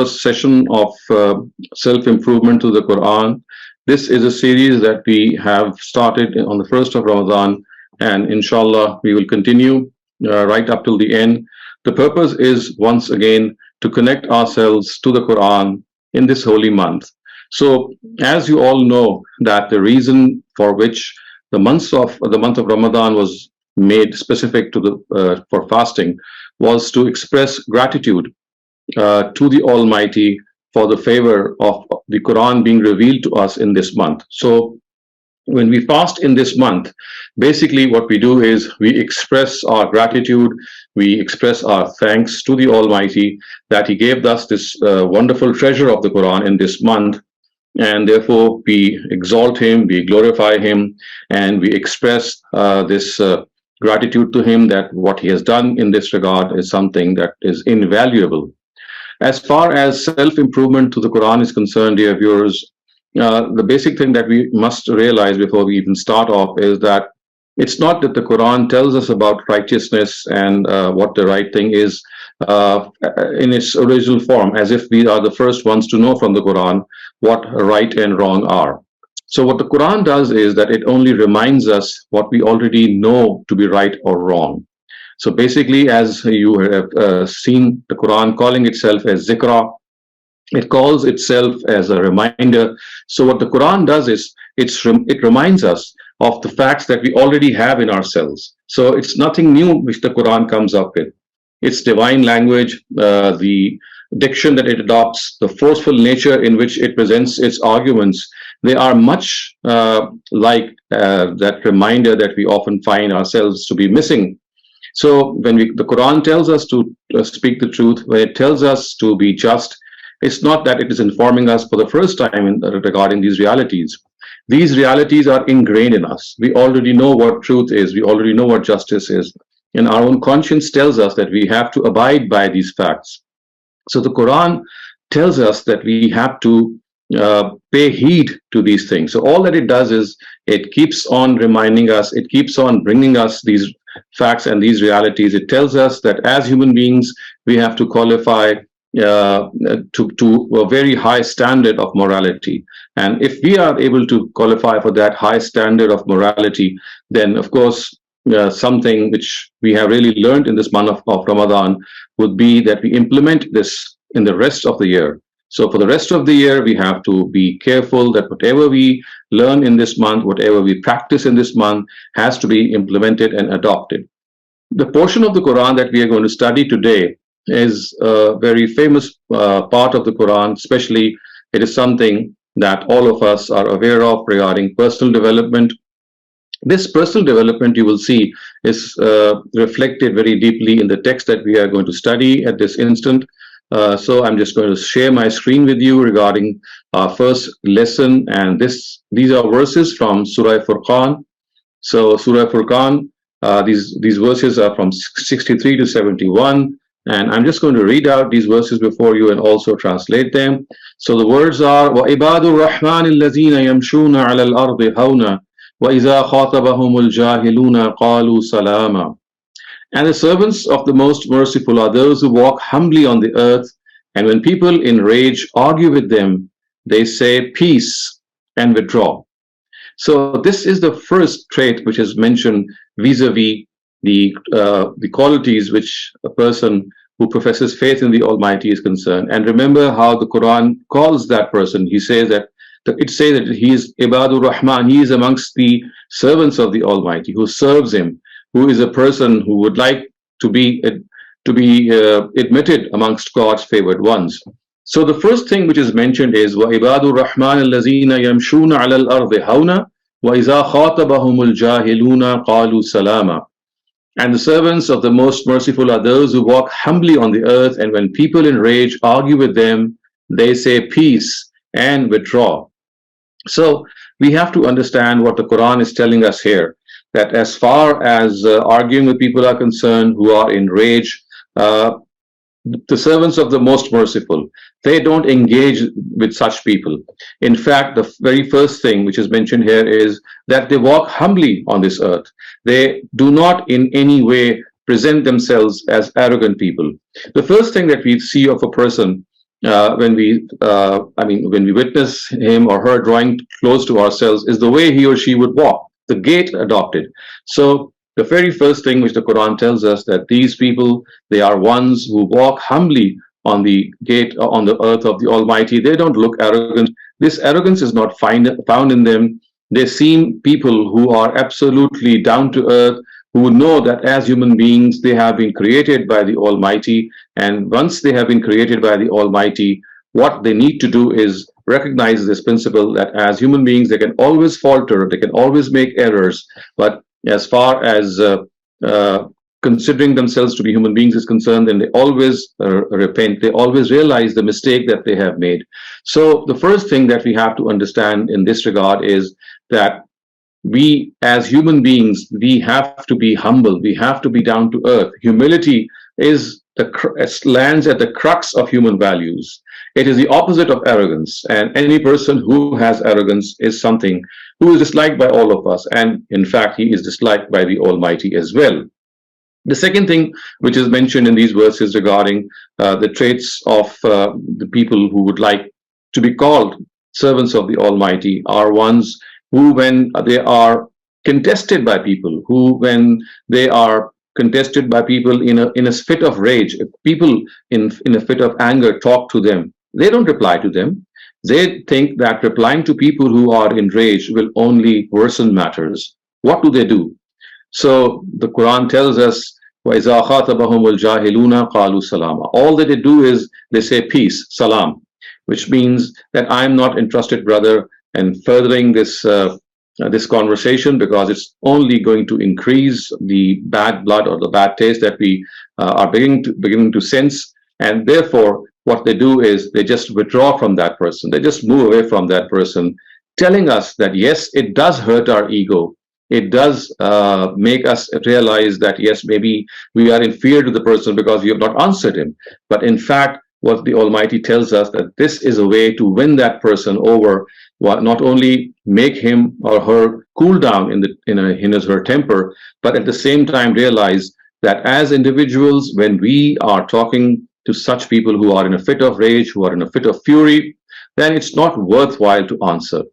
first session of self-improvement to the Quran. This is a series that we have started on the 1st of Ramadan, and inshallah we will continue right up till the end. The purpose is once again to connect ourselves to the Quran in this holy month. So, as you all know, that the reason for which the month of Ramadan was made specific to the for fasting was to express gratitude to the Almighty for the favor of the Quran being revealed to us in this month. So, when we fast in this month, basically what we do is we express our gratitude, we express our thanks to the Almighty that He gave us this wonderful treasure of the Quran in this month, and therefore we exalt Him, we glorify Him, and we express this gratitude to Him that what He has done in this regard is something that is invaluable. As far as self-improvement to the Quran is concerned, dear viewers, the basic thing that we must realize before we even start off is that it's not that the Quran tells us about righteousness and what the right thing is in its original form, as if we are the first ones to know from the Quran what right and wrong are. So what the Quran does is that it only reminds us what we already know to be right or wrong. So basically, as you have seen the Quran calling itself as zikra, it calls itself as a reminder. So what the Quran does is it reminds us of the facts that we already have in ourselves. So it's nothing new which the Quran comes up with. Its divine language, the diction that it adopts, the forceful nature in which it presents its arguments, they are much like that reminder that we often find ourselves to be missing. So when the Quran tells us to speak the truth, when it tells us to be just, it's not that it is informing us for the first time regarding these realities. These realities are ingrained in us. We already know what truth is. We already know what justice is. And our own conscience tells us that we have to abide by these facts. So the Quran tells us that we have to pay heed to these things. So all that it does is it keeps on reminding us, it keeps on bringing us these facts and these realities. It tells us that as human beings, we have to qualify to a very high standard of morality. And if we are able to qualify for that high standard of morality, then of course, something which we have really learned in this month of Ramadan would be that we implement this in the rest of the year. So for the rest of the year, we have to be careful that whatever we learn in this month, whatever we practice in this month, has to be implemented and adopted. The portion of the Quran that we are going to study today is a very famous part of the Quran, especially it is something that all of us are aware of regarding personal development. This personal development, you will see, is reflected very deeply in the text that we are going to study at this instant. So I'm just going to share my screen with you regarding our first lesson, and these are verses from Surah Al-Furqan. So Surah Al-Furqan, these verses are from 63 to 71. And I'm just going to read out these verses before you and also translate them. So the words are وَعِبَادُ الرَّحْمَنِ الَّذِينَ يَمْشُونَ عَلَى الْأَرْضِ هَوْنًا وَإِذَا خَاطَبَهُمُ الْجَاهِلُونَ قَالُوا سَلَامًا. And the servants of the Most Merciful are those who walk humbly on the earth, and when people in rage argue with them, they say peace and withdraw. So this is the first trait which is mentioned vis-a-vis the qualities which a person who professes faith in the Almighty is concerned. And remember how the Quran calls that person. He says that he is Ibadur Rahman. He is amongst the servants of the Almighty who serves Him, who is a person who would like to be admitted amongst God's favored ones. So the first thing which is mentioned is وَعِبَادُ الرَّحْمَنِ الَّذِينَ يَمْشُونَ عَلَى الْأَرْضِ هَوْنًا وَإِذَا خَاطَبَهُمُ الْجَاهِلُونَ قَالُوا سَلَامًا. And the servants of the Most Merciful are those who walk humbly on the earth, and when people in rage argue with them, they say peace and withdraw. So we have to understand what the Quran is telling us here, that as far as arguing with people are concerned who are in rage, the servants of the Most Merciful, they don't engage with such people. In fact, the very first thing which is mentioned here is that they walk humbly on this earth. They do not in any way present themselves as arrogant people. The first thing that we see of a person when we witness him or her drawing close to ourselves, is the way he or she would walk, the gait adopted. So the very first thing which the Quran tells us, that these people, they are ones who walk humbly on the gate, on the earth of the Almighty. They don't look arrogant. This arrogance is not found in them. They seem people who are absolutely down to earth, who know that as human beings they have been created by the Almighty, and once they have been created by the Almighty, what they need to do is recognize this principle that as human beings they can always falter, they can always make errors, but as far as uh, considering themselves to be human beings is concerned, then they always repent, they always realize the mistake that they have made. So the first thing that we have to understand in this regard is that we as human beings, we have to be humble, we have to be down to earth. Humility is lands at the crux of human values. It is the opposite of arrogance, and any person who has arrogance is something who is disliked by all of us, and in fact he is disliked by the Almighty as well. The second thing which is mentioned in these verses regarding the traits of the people who would like to be called servants of the Almighty are ones who, when they are contested by people, who, when they are contested by people in a fit of rage, if people in a fit of anger talk to them, they don't reply to them. They think that replying to people who are in rage will only worsen matters. What do? So the Quran tells us, وَإِذَا خَاطَبَهُمُ الْجَاهِلُونَ قَالُوا سَلَامًا. All that they do is they say peace, salam, which means that I'm not interested, brother, in furthering this conversation, because it's only going to increase the bad blood or the bad taste that we are beginning to sense. And therefore, what they do is they just withdraw from that person. They just move away from that person, telling us that yes, it does hurt our ego. It does make us realize that yes, maybe we are in fear to the person because we have not answered him. But in fact, what the Almighty tells us, that this is a way to win that person over, not only make him or her cool down in his or her temper, but at the same time realize that as individuals, when we are talking to such people who are in a fit of rage, who are in a fit of fury, then it's not worthwhile to answer.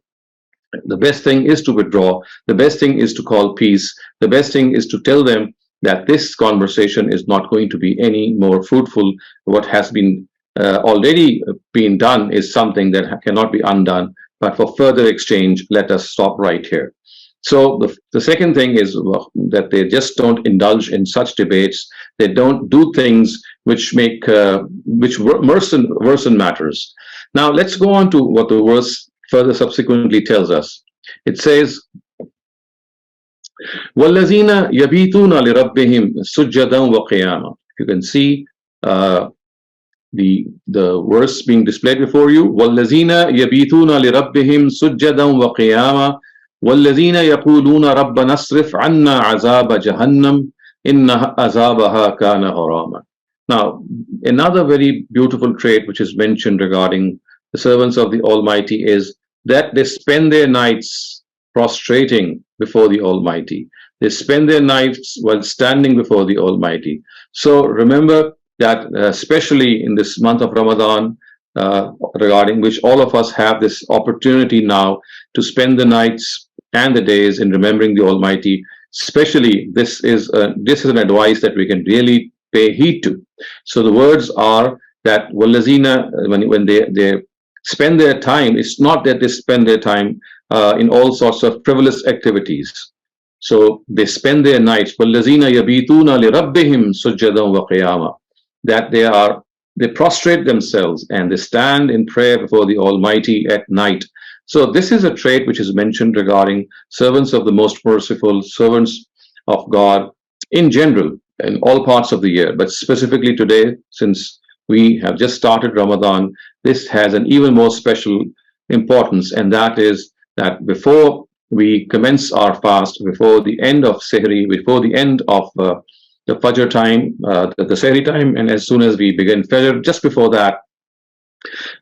The best thing is to withdraw. The best thing is to call peace. The best thing is to tell them that this conversation is not going to be any more fruitful. What has been already been done is something that cannot be undone. But for further exchange, let us stop right here. So the second thing is that they just don't indulge in such debates. They don't do things which make which worsen matters. Now let's go on to what the verse further subsequently tells us. It says, وَالَّذِينَ يَبِيتُونَ لِرَبِّهِمْ سُجَّدًا وَقِيَامًا. You can see the verse being displayed before you. وَالَّذِينَ يَبِيتُونَ لِرَبِّهِمْ سُجَّدًا وَقِيَامًا وَالَّذِينَ يَقُولُونَ رَبَّنَا اصْرِفْ عَنَّا عَذَابَ جَهَنَّمَ إِنَّ عَذَابَهَا كَانَ غَرَامًا. Now, another very beautiful trait which is mentioned regarding the servants of the Almighty is that they spend their nights prostrating before the Almighty. They spend their nights while standing before the Almighty. So remember that especially in this month of Ramadan, regarding which all of us have this opportunity now to spend the nights and the days in remembering the Almighty, especially this is an advice that we can really pay heed to. So the words are that Wallazina, when they spend their time, it's not that they spend their time in all sorts of frivolous activities. So they spend their nights, Wallazina yabituna li rabbihim sujjadan wa qiyama, that they prostrate themselves and they stand in prayer before the Almighty at night. So this is a trait which is mentioned regarding servants of the Most Merciful, servants of God in general, in all parts of the year, but specifically today, since we have just started Ramadan, this has an even more special importance, and that is that before we commence our fast, before the end of Sehri, before the end of the Fajr time, the Sehri time, and as soon as we begin Fajr, just before that,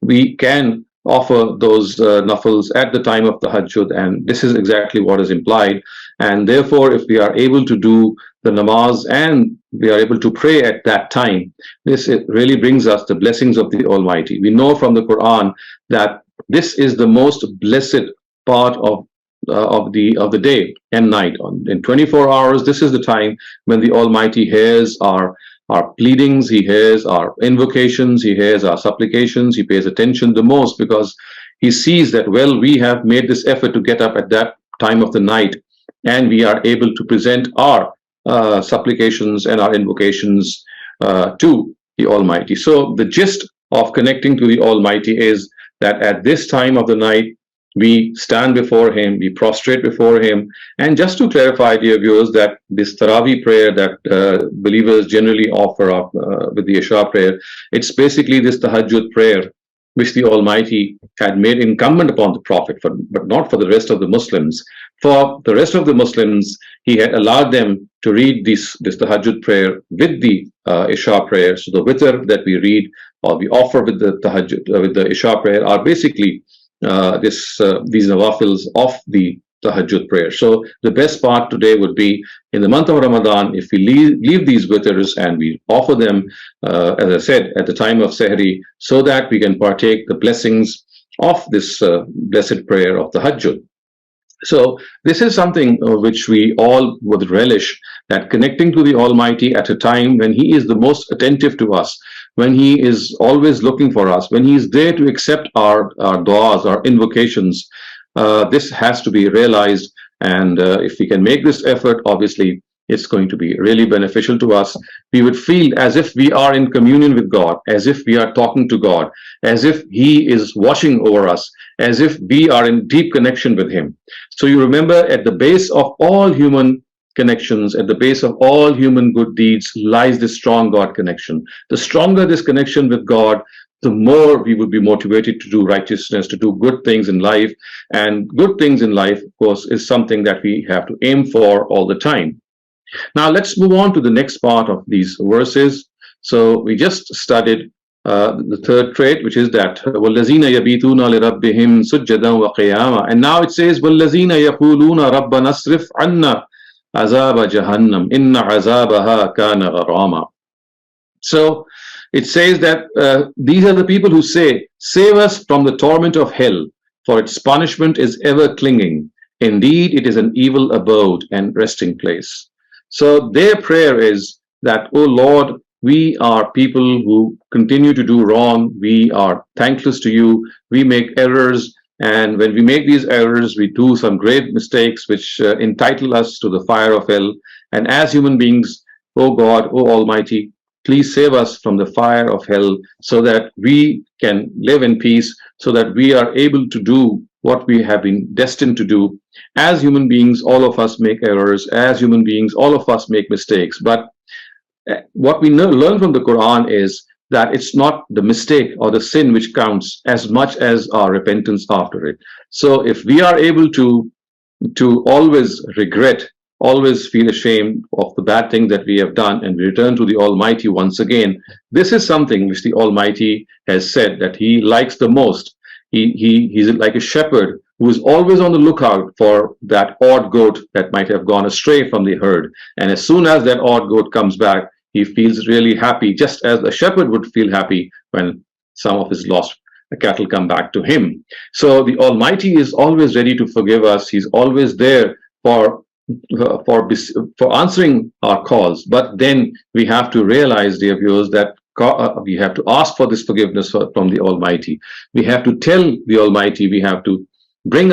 we can offer those nafils at the time of the tahajjud, and this is exactly what is implied. And therefore, if we are able to do the namaz and we are able to pray at that time, this it really brings us the blessings of the Almighty. We know from the Quran that this is the most blessed part of the day and night. In 24 hours, this is the time when the Almighty hears our pleadings, He hears our invocations, He hears our supplications, He pays attention the most, because He sees that, well, we have made this effort to get up at that time of the night, and we are able to present our supplications and our invocations to the Almighty. So the gist of connecting to the Almighty is that at this time of the night, we stand before Him, we prostrate before Him. And just to clarify, dear viewers, that this Taraweeh prayer that believers generally offer up with the Isha prayer, it's basically this Tahajjud prayer which the Almighty had made incumbent upon the Prophet, but not for the rest of the Muslims. For the rest of the Muslims, He had allowed them to read this Tahajjud prayer with the Isha prayer. So the witr that we read or we offer with the Tahajjud, with the Isha prayer, are basically these nawafils of the Tahajjud prayer. So the best part today would be, in the month of Ramadan, if we leave these witrs and we offer them, as I said, at the time of Sehri, so that we can partake the blessings of this blessed prayer of the Tahajjud. So this is something which we all would relish, that connecting to the Almighty at a time when He is the most attentive to us, when He is always looking for us, when He is there to accept our du'as, our invocations. This has to be realized, and if we can make this effort, obviously it's going to be really beneficial to us. We would feel as if we are in communion with God, as if we are talking to God, as if He is watching over us, as if we are in deep connection with Him. So you remember, at the base of all human connections, at the base of all human good deeds, lies this strong God connection. The stronger this connection with God, the more we would be motivated to do righteousness, to do good things in life. And good things in life, of course, is something that we have to aim for all the time. Now let's move on to the next part of these verses. So we just studied the third trait, which is that وَالَّذِينَ يَبِيتُونَ لِرَبِّهِمْ سُجَّدًا وَقِيَامًا. And now it says وَالَّذِينَ يَقُولُونَ رَبَّنَا اصْرِفْ عَنَّا عَذَابَ جَهَنَّمَ إِنَّ عَذَابَهَا كَانَ غَرَامًا. So it says that these are the people who say, save us from the torment of hell, for its punishment is ever clinging. Indeed, it is an evil abode and resting place. So their prayer is that, oh Lord, we are people who continue to do wrong. We are thankless to You. We make errors. And when we make these errors, we do some grave mistakes which entitle us to the fire of hell. And as human beings, oh God, oh Almighty, please save us from the fire of hell, so that we can live in peace, so that we are able to do what we have been destined to do. As human beings, all of us make errors. As human beings, all of us make mistakes. But what we learn from the Quran is that it's not the mistake or the sin which counts as much as our repentance after it. So if we are able to always regret, always feel ashamed of the bad thing that we have done, and we return to the Almighty once again, this is something which the Almighty has said that He likes the most. He's like a shepherd who is always on the lookout for that odd goat that might have gone astray from the herd. And as soon as that odd goat comes back, He feels really happy, just as a shepherd would feel happy when some of his lost cattle come back to him. So the Almighty is always ready to forgive us. He's always there for answering our calls. But then we have to realize, dear viewers, that we have to ask for this forgiveness from the Almighty. We have to tell the Almighty. We have to bring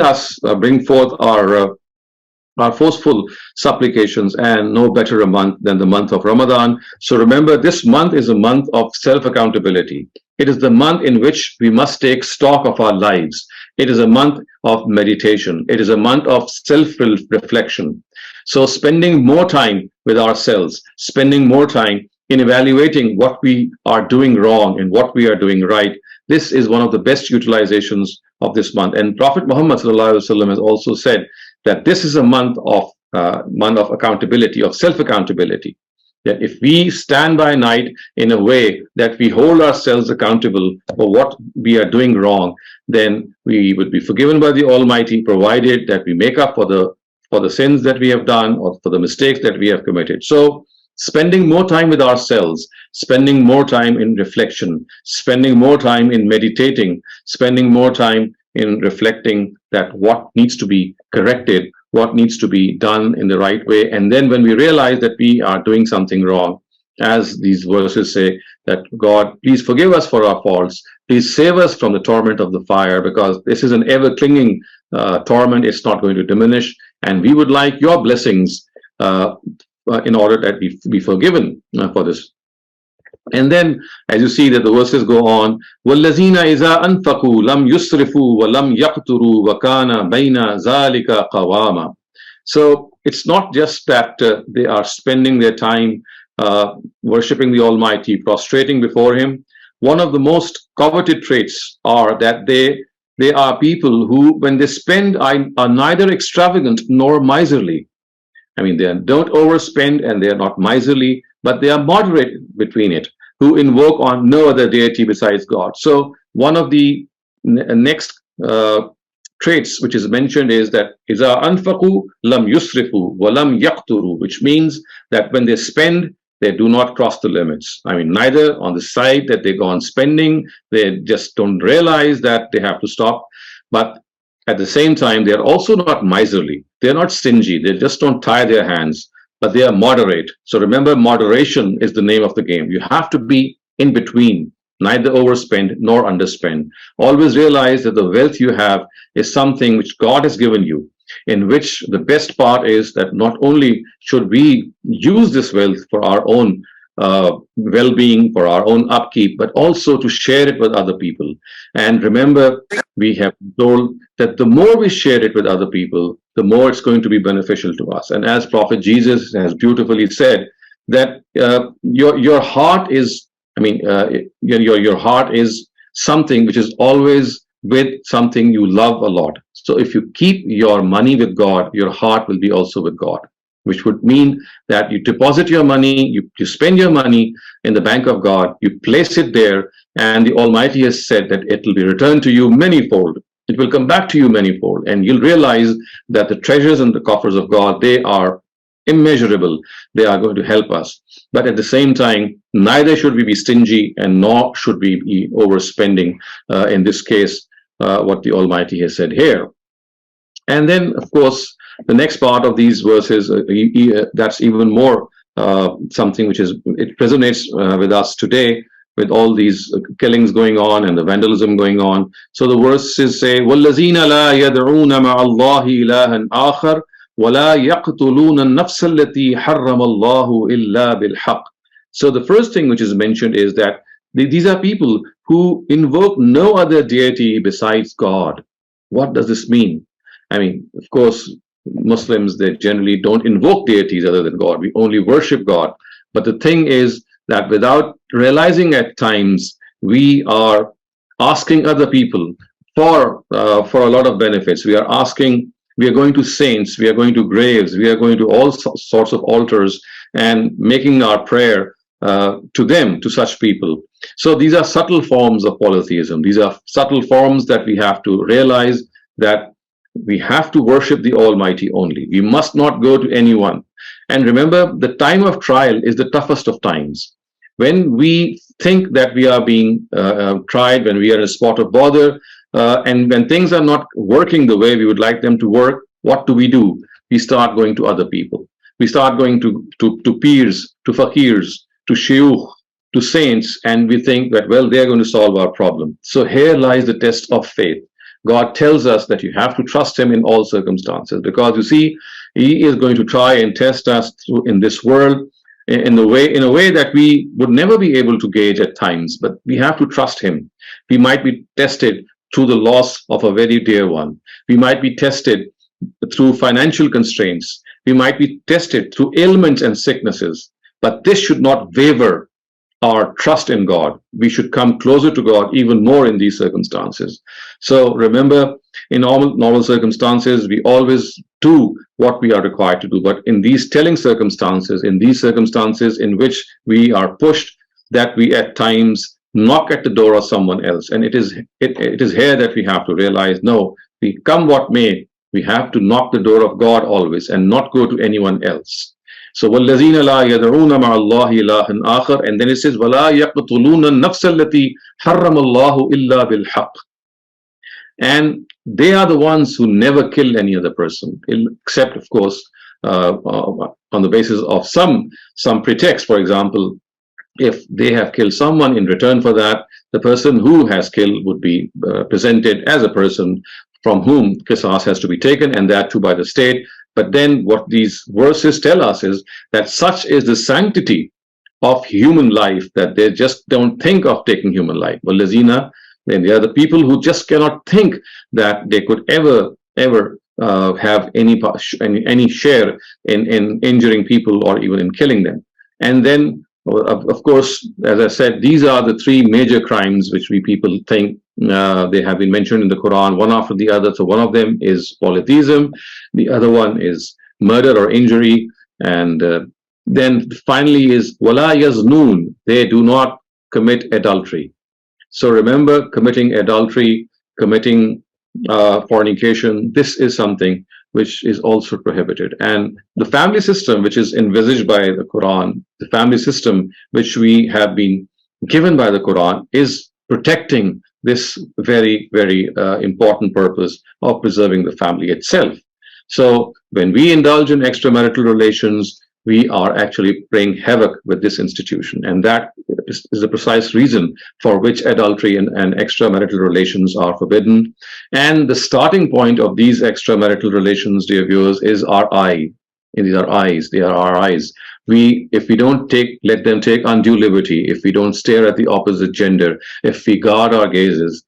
forth our forceful supplications, and no better a month than the month of Ramadan. So remember, this month is a month of self-accountability. It is the month in which we must take stock of our lives. It is a month of meditation. It is a month of self-reflection. So spending more time with ourselves, spending more time in evaluating what we are doing wrong and what we are doing right, this is one of the best utilizations of this month. And Prophet Muhammad ﷺ has also said that this is a month of accountability, of self-accountability. that if we stand by night in a way that we hold ourselves accountable for what we are doing wrong, then we would be forgiven by the Almighty, provided that we make up for the sins that we have done or for the mistakes that we have committed. So spending more time with ourselves, spending more time in reflection, spending more time in meditating, spending more time in reflecting that what needs to be corrected, what needs to be done in the right way. And then when we realize that we are doing something wrong, as these verses say, that God, please forgive us for our faults, please save us from the torment of the fire, because this is an ever-clinging torment. It's not going to diminish, and we would like your blessings in order that we be forgiven for this. And then, as you see that the verses go on, وَالَّذِينَ إِذَا أَنفَقُوا لَمْ يُسْرِفُوا وَلَمْ يَقْتُرُوا وَكَانَ بَيْنَ ذَلِكَ قَوَامًا. So it's not just that they are spending their time worshipping the Almighty, prostrating before Him. One of the most coveted traits are that they are people who, when they spend, are neither extravagant nor miserly. I mean, they don't overspend and they are not miserly, but they are moderate between it, who invoke on no other deity besides God. So one of the next traits which is mentioned is that إِذَا أَنْفَقُوا لَمْ يُسْرِفُوا وَلَمْ يَقْتُرُوا, which means that when they spend, they do not cross the limits. I mean, neither on the side that they go on spending, they just don't realize that they have to stop, but at the same time, they are also not miserly. They are not stingy. They just don't tie their hands, but they are moderate. So remember, moderation is the name of the game. You have to be in between, neither overspend nor underspend. Always realize that the wealth you have is something which God has given you, in which the best part is that not only should we use this wealth for our own well-being, for our own upkeep, but also to share it with other people. And remember, we have told that the more we share it with other people, the more it's going to be beneficial to us. And as Prophet Jesus has beautifully said, that your heart is, I mean, your heart is something which is always with something you love a lot. So if you keep your money with God, your heart will be also with God, which would mean that you deposit your money, you spend your money in the bank of God, you place it there, and the Almighty has said that it will be returned to you manyfold. It will come back to you manyfold, and you'll realize that the treasures and the coffers of God, they are immeasurable. They are going to help us. But at the same time, neither should we be stingy and nor should we be overspending, in this case, what the Almighty has said here. And then, of course, the next part of these verses, that's even more something which it resonates with us today, with all these killings going on and the vandalism going on. So the verses say, وَالَّذِينَ لَا يَدْعُونَ مَعَ اللَّهِ إِلَهًا آخَرَ وَلَا يَقْتُلُونَ النَّفْسَ الَّتِي حَرَّمَ اللَّهُ إِلَّا بِالْحَقِّ. So the first thing which is mentioned is that these are people who invoke no other deity besides God. What does this mean? I mean, of course, Muslims, they generally don't invoke deities other than God. We only worship God. But the thing is that without realizing at times, we are asking other people for a lot of benefits. We are going to saints, we are going to graves, we are going to all sorts of altars and making our prayer to them, to such people. So these are subtle forms of polytheism. These are subtle forms that we have to realize, that we have to worship the Almighty only. We must not go to anyone. And remember, the time of trial is the toughest of times. When we think that we are being tried, when we are in a spot of bother, and when things are not working the way we would like them to work, what do? We start going to other people. We start going to peers, to fakirs, to shuyukh, to saints, and we think that, well, they're going to solve our problem. So here lies the test of faith. God tells us that you have to trust Him in all circumstances, because you see, He is going to try and test us in this world in a way that we would never be able to gauge at times, but we have to trust Him. We might be tested through the loss of a very dear one. We might be tested through financial constraints. We might be tested through ailments and sicknesses, but this should not waver our trust in God. We should come closer to God even more in these circumstances. So remember, in normal circumstances, we always do what we are required to do. But in these telling circumstances, in these circumstances in which we are pushed, that we at times knock at the door of someone else. And it is here that we have to realize, no, we come what may, we have to knock the door of God always and not go to anyone else. So وَالَّذِينَ لَا يَدْعُونَ مَعَ اللَّهِ إِلَٰهًا آخَرَ, and then it says وَلَا يَقْتُلُونَ النَّفْسَ الَّتِي حَرَّمَ اللَّهُ إِلَّا بِالْحَقِّ. And they are the ones who never kill any other person, except, of course, on the basis of some pretext. For example, if they have killed someone, in return for that, the person who has killed would be presented as a person from whom qisas has to be taken, and that too by the state. But then what these verses tell us is that such is the sanctity of human life that they just don't think of taking human life. Wallazina, then they are the people who just cannot think that they could ever have any share in injuring people or even in killing them. And then, of course, as I said, these are the three major crimes which we people think they have been mentioned in the Quran, one after the other. So one of them is polytheism, the other one is murder or injury, and then finally is wala yaznun, they do not commit adultery. So remember, committing adultery, committing fornication, this is something which is also prohibited. And the family system, which is envisaged by the Quran, the family system which we have been given by the Quran, is protecting this very, very important purpose of preserving the family itself. So when we indulge in extramarital relations, we are actually playing havoc with this institution. And that is the precise reason for which adultery and extramarital relations are forbidden. And the starting point of these extramarital relations, dear viewers, is our eye. These are eyes. They are our eyes. If we don't let them take undue liberty, if we don't stare at the opposite gender, if we guard our gazes,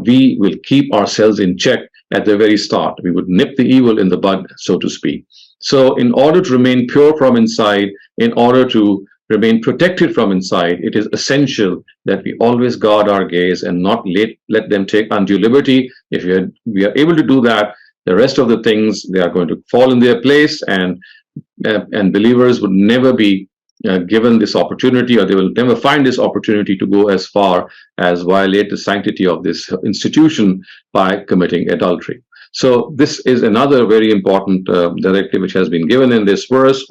we will keep ourselves in check at the very start. We would nip the evil in the bud, so to speak. So in order to remain pure from inside, in order to remain protected from inside, it is essential that we always guard our gaze and not let them take undue liberty. If we are able to do that, the rest of the things, they are going to fall in their place, and believers would never be given this opportunity, or they will never find this opportunity to go as far as violate the sanctity of this institution by committing adultery. So this is another very important directive which has been given in this verse.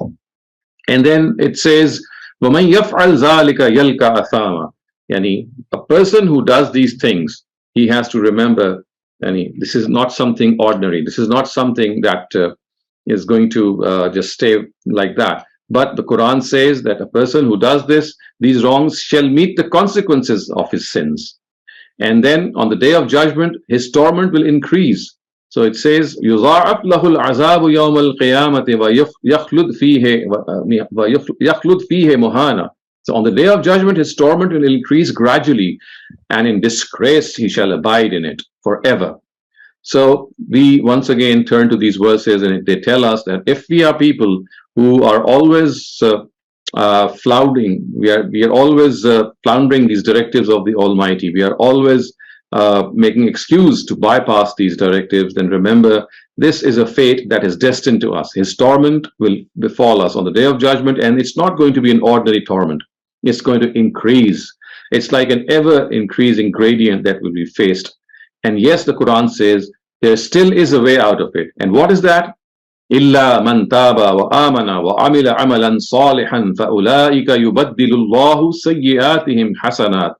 And then it says, وَمَنْ يَفْعَلْ ذَلِكَ يَلْقَ أَثَامًا. Yani, a person who does these things, he has to remember, this is not something ordinary. This is not something that is going to just stay like that. But the Quran says that a person who does these wrongs shall meet the consequences of his sins. And then on the day of judgment, his torment will increase. So it says, يُضَاعَفْ لَهُ الْعَذَابُ يَوْمَ الْقِيَامَةِ وَيَخْلُدْ فِيهِ مُهَانًا. So on the day of judgment, his torment will increase gradually, and in disgrace he shall abide in it forever. So we once again turn to these verses, and they tell us that if we are people who are always floundering, we are always floundering these directives of the Almighty, we are always making excuse to bypass these directives, then remember, this is a fate that is destined to us. His torment will befall us on the day of judgment, and it's not going to be an ordinary torment. It's going to increase. It's like an ever-increasing gradient that will be faced. And yes, the Quran says there still is a way out of it. And what is that? إِلَّا مَنْ تَابَ وَآمَنَ وَعَمِلَ عَمَلًا صَالِحًا فَأُولَٰئِكَ يُبَدِّلُ اللَّهُ سَيِّئَاتِهِمْ حَسَنَاتٍ.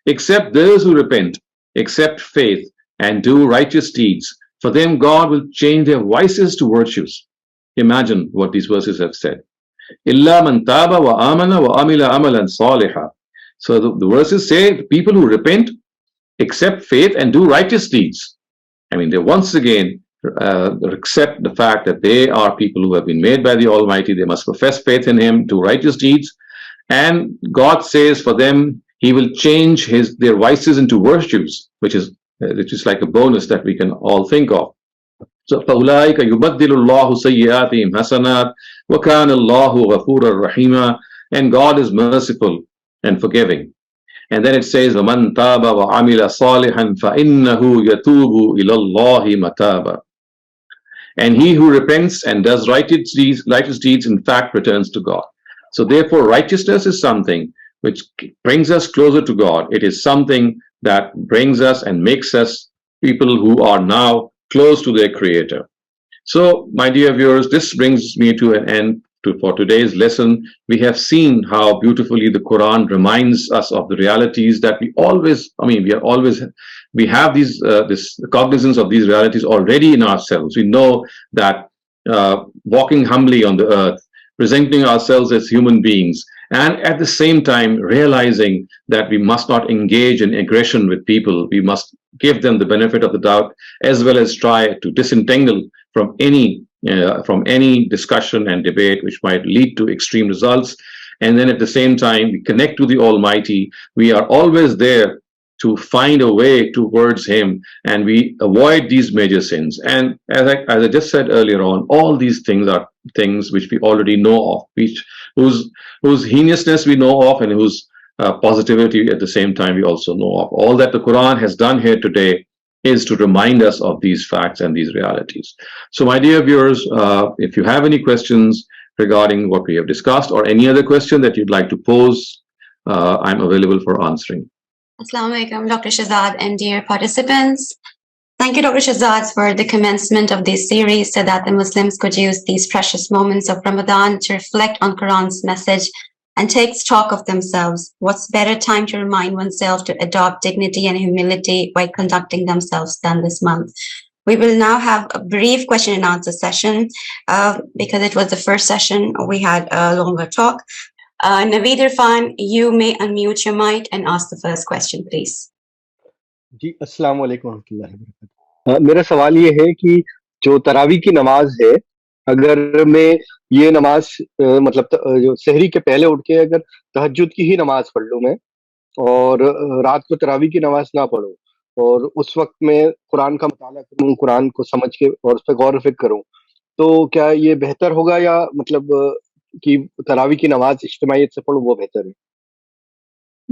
Except those who repent, accept faith, and do righteous deeds, for them God will change their vices to virtues. Imagine what these verses have said. إِلَّا مَنْ تَابَ وَآمَنَ وَعَمِلَ عَمَلًا صَالِحًا. So the verses say people who repent, accept faith, and do righteous deeds. They once again accept the fact that they are people who have been made by the Almighty. They must profess faith in Him, do righteous deeds, and God says for them He will change their vices into virtues, which is like a bonus that we can all think of. So فَأُولَٰئِكَ يُبَدِّلُ اللَّهُ سَيِّئَاتِهِمْ حَسَنَاتٍ وَكَانَ اللَّهُ غَفُورًا رَحِيمًا. And God is merciful and forgiving. And then it says, وَمَنْ تَابَ وَعَمِلَ صَالِحًا فَإِنَّهُ يَتُوبُ إِلَى اللَّهِ مَتَابًا. And he who repents and does righteous deeds, in fact, returns to God. So therefore, righteousness is something which brings us closer to God. It is something that brings us and makes us people who are now close to their Creator. So, my dear viewers, this brings me to an end for today's lesson. We have seen how beautifully the Quran reminds us of the realities that we have this cognizance of these realities already in ourselves. We know that walking humbly on the earth, presenting ourselves as human beings, and at the same time realizing that we must not engage in aggression with people. We must give them the benefit of the doubt, as well as try to disentangle from any discussion and debate which might lead to extreme results. And then at the same time, we connect to the Almighty. We are always there to find a way towards Him, and we avoid these major sins. And as I just said earlier on, all these things are things which we already know of, whose heinousness we know of, and whose positivity at the same time we also know of. All that the Quran has done here today is to remind us of these facts and these realities. So, my dear viewers, if you have any questions regarding what we have discussed, or any other question that you'd like to pose, I'm available for answering. Assalamu alaikum, Dr. Shehzad and dear participants. Thank you, Dr. Shehzad, for the commencement of this series so that the Muslims could use these precious moments of Ramadan to reflect on Quran's message and take stock of themselves. What's better time to remind oneself to adopt dignity and humility by conducting themselves than this month? We will now have a brief question and answer session. Because it was the first session, we had a longer talk. Naveed Irfan, you may unmute your mic and ask the first question, please. जी अस्सलाम वालेकुम रहमतुल्लाहि व बरकातहू। मेरा सवाल ये है कि जो तरावी की नमाज है, अगर मैं ये नमाज मतलब जो सहरी के पहले उठ के अगर तहज्जुद की ही नमाज पढ़ लूँ मैं, और रात को तरावी की नमाज ना पढ़ूँ, और उस वक्त मैं कुरान का मुताला करूँ, कुरान को समझ के और उस पर गौर व फिक्र करूँ, तो क्या ये बेहतर होगा, या मतलब कि तरावी की नमाज इज्तिमाइयत से पढ़ूँ वो बेहतर है?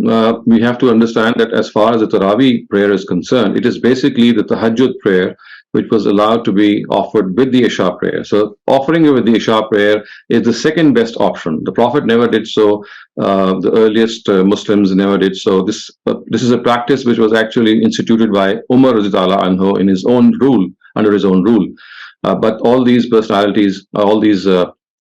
We have to understand that as far as the Taraweeh prayer is concerned, it is basically the Tahajjud prayer which was allowed to be offered with the Isha prayer. So offering it with the Isha prayer is the second best option. The Prophet never did so. The earliest Muslims never did so. This is a practice which was actually instituted by Umar radhiyallahu anhu in his own rule, under his own rule. But all these personalities, all these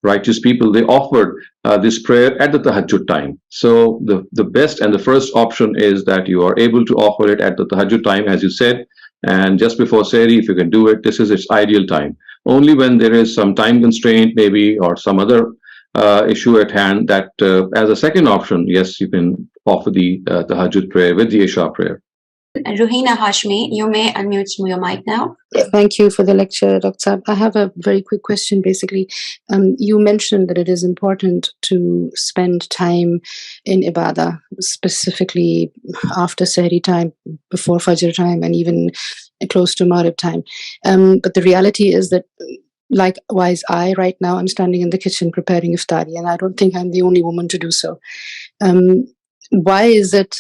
righteous people, they offered this prayer at the tahajjud time. So the best and the first option is that you are able to offer it at the tahajjud time, as you said, and just before Sehri, if you can do it, this is its ideal time. Only when there is some time constraint maybe, or some other issue at hand, that as a second option, yes, you can offer the tahajjud prayer with the Isha prayer. Ruhina Hashmi, you may unmute your mic now. Thank you for the lecture, Dr. I have a very quick question, basically. You mentioned that it is important to spend time in Ibadah, specifically after Sehri time, before Fajr time, and even close to Maghrib time. But the reality is that, likewise, right now, I'm standing in the kitchen preparing iftari, and I don't think I'm the only woman to do so. Why is it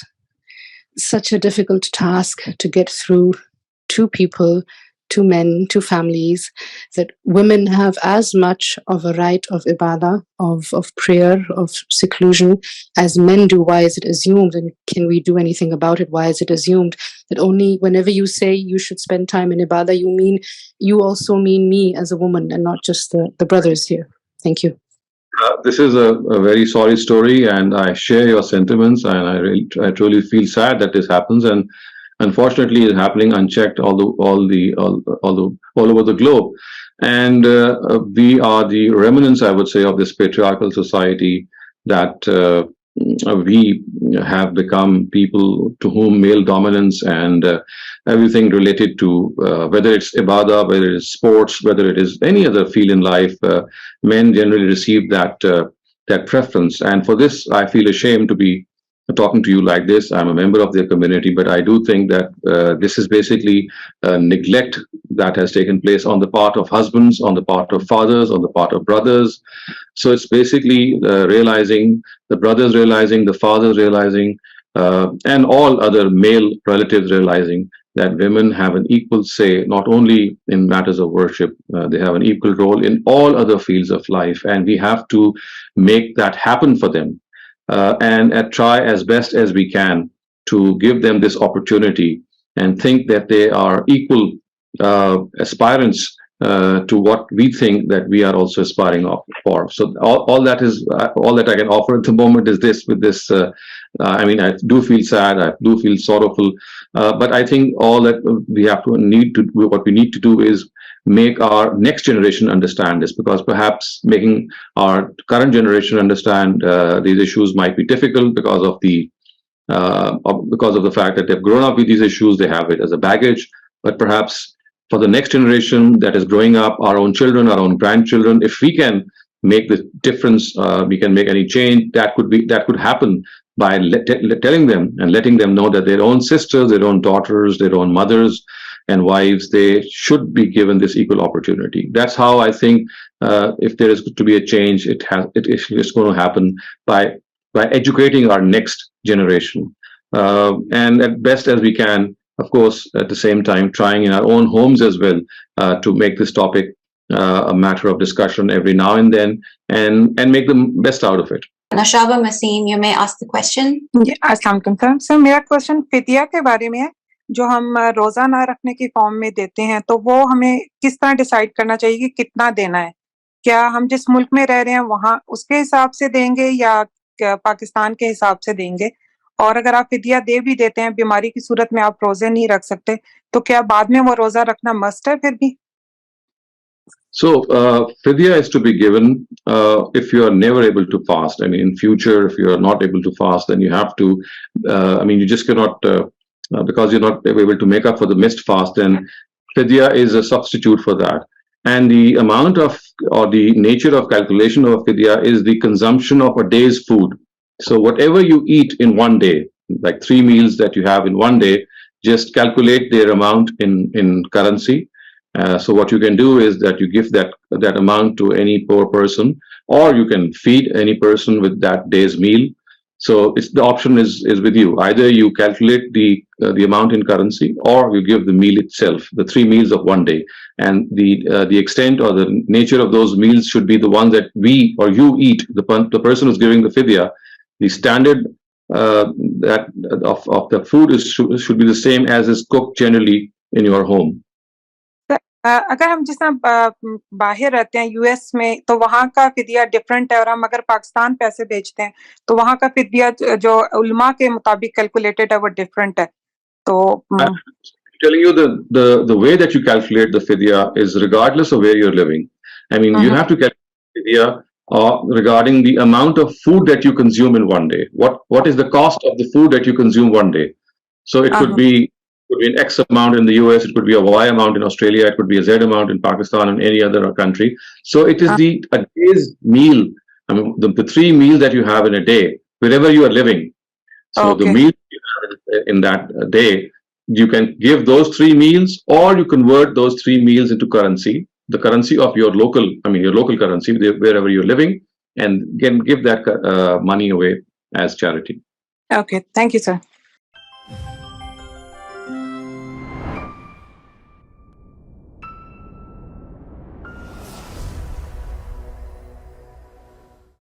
such a difficult task to get through to people, to men, to families, that women have as much of a right of ibadah, of prayer, of seclusion as men do? Why is it assumed, and can we do anything about it? Why is it assumed that only whenever you say you should spend time in ibadah, you also mean me as a woman and not just the brothers here? Thank you. This is a very sorry story, and I share your sentiments, and I truly feel sad that this happens, and unfortunately it's happening unchecked all over the globe. And we are the remnants, I would say, of this patriarchal society, that we have become people to whom male dominance and everything related to whether it's ibadah, whether it's sports, whether it is any other field in life, men generally receive that preference. And for this, I feel ashamed to be talking to you like this. I'm a member of their community, but I do think that this is basically neglect that has taken place on the part of husbands, on the part of fathers, on the part of brothers. So it's basically realizing, the brothers realizing, the fathers realizing, and all other male relatives realizing that women have an equal say, not only in matters of worship, they have an equal role in all other fields of life, and we have to make that happen for them, and try as best as we can to give them this opportunity and think that they are equal aspirants to what we think that we are also aspiring for. So all that is all that I can offer at the moment is this. With this, I mean, I do feel sad, I do feel sorrowful, but I think all that we have to what we need to do is make our next generation understand this, because perhaps making our current generation understand these issues might be difficult because of the fact that they've grown up with these issues, they have it as a baggage. But perhaps for the next generation that is growing up, our own children, our own grandchildren, if we can make the difference, we can make any change, that could happen by telling them and letting them know that their own sisters, their own daughters, their own mothers and wives, they should be given this equal opportunity. That's how I think if there is to be a change, it's going to happen by educating our next generation, and at best as we can, of course, at the same time, trying in our own homes as well to make this topic a matter of discussion every now and then, and make the best out of it. Nashaba Masim, you may ask the question. अस्सलाम वालेकुम sir, मेरा question फिदिया के बारे में है। जो हम रोजा ना रखने की फॉर्म में देते हैं, तो वो हमें किस तरह डिसाइड करना चाहिए कि कितना देना है? क्या हम जिस मुल्क में रह रहे हैं वहाँ उसके हिसाब से देंगे या पाकिस्तान के हिसाब से देंगे? और अगर आप फिदिया दे भी देते हैं, बीमारी की सूरत में आप रोजे नहीं रख सकते, तो क्या बाद में वो रोजा रखना मस्ट है फिर भी? So fidya is to be given if you are never able to fast. I mean, in future, if you are not able to fast, then you have to. I mean, you just cannot because you're not able to make up for the missed fast. Then fidya is a substitute for that. And the amount of or the nature of calculation of fidya is the consumption of a day's food. So whatever you eat in one day, like 3 meals that you have in one day, just calculate their amount in currency. So what you can do is that you give that amount to any poor person, or you can feed any person with that day's meal. So the option is with you. Either you calculate the amount in currency, or you give the meal itself, the 3 meals of one day. And the extent or the nature of those meals should be the ones that we or you eat. The person who's giving the fidya, the standard that of the food should be the same as is cooked generally in your home. अगर हम जिस तरह बाहर रहते हैं US में, तो वहाँ का फिदिया डिफरेंट है, और हम अगर पाकिस्तान पैसे भेजते हैं तो वहाँ का फिदिया जो उलमा के मुताबिक कैलकुलेटेड है वो डिफरेंट है. तो I'm telling you the way that you calculate the fidya is regardless of where you're living. I mean, you have to calculate fidya regarding the amount of food that you consume in one day. What is the cost of the food that you consume one day? So it could be an X amount in the US, it could be a Y amount in Australia, it could be a Z amount in Pakistan and any other country. So it is a day's meal. I mean, the 3 meals that you have in a day, wherever you are living. So the meals you have in that day, you can give those 3 meals, or you convert those 3 meals into currency, the currency of your local currency, wherever you're living, and can give that money away as charity. Okay, thank you, sir.